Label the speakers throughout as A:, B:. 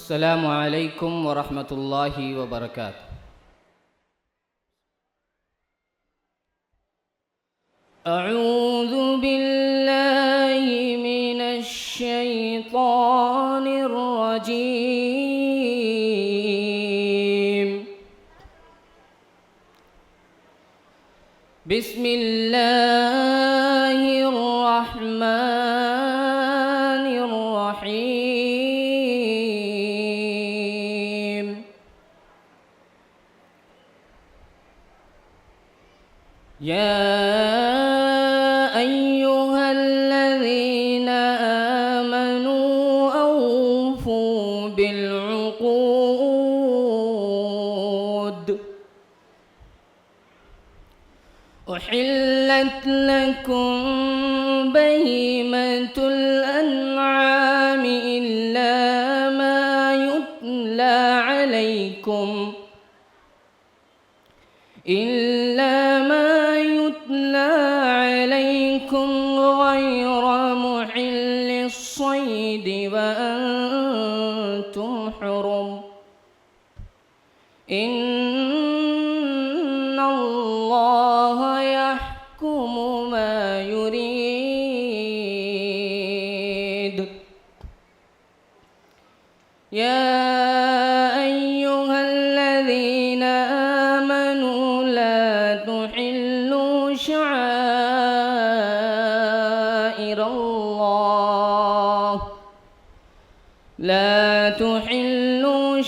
A: Assalamualaikum warahmatullahi wabarakatuh. A'udzu billahi minasy syaithanir rajim. Bismillahirrahmanirrahim. Ya ayyuhalladzina amanu awfu bil 'uqud. Uhillat lakum bahimatul an'ami illa ma yutla 'alaikum ghayra muhillis shaydi wa antum hurum. Innallaha yahkumu ma yurid. Ya ayyuhalladzina amanu la tuhillu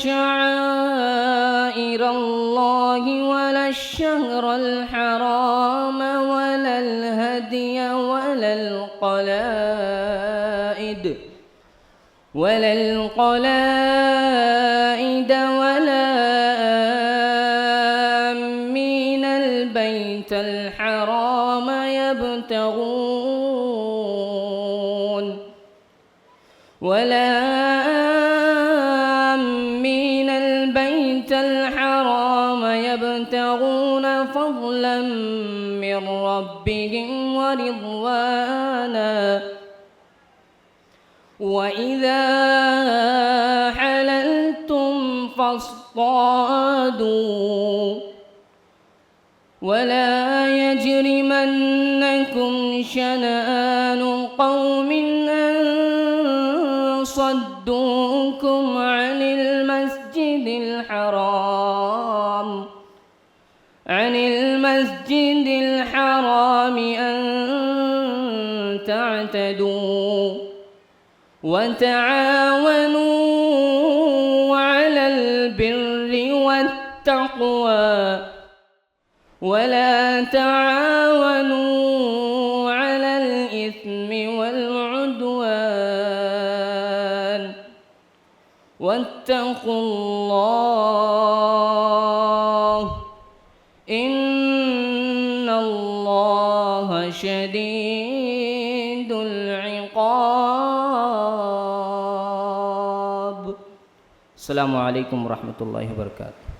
A: شعائر الله ولا الشهر الحرام ولا الهدي ولا القلائد ولا آمين البيت الحرام يبتغون فضلا من ربهم ورضوانا وإذا حللتم فاصطادوا ولا يجرمنكم شنآن قوم أن صدوكم عن المسجد الحرام أن تعتدوا وتعاونوا على البر والتقوى ولا تعاونوا على الإثم والعدوان واتقوا الله إن الله شديد العقاب. Assalamualaikum warahmatullahi wabarakatuh.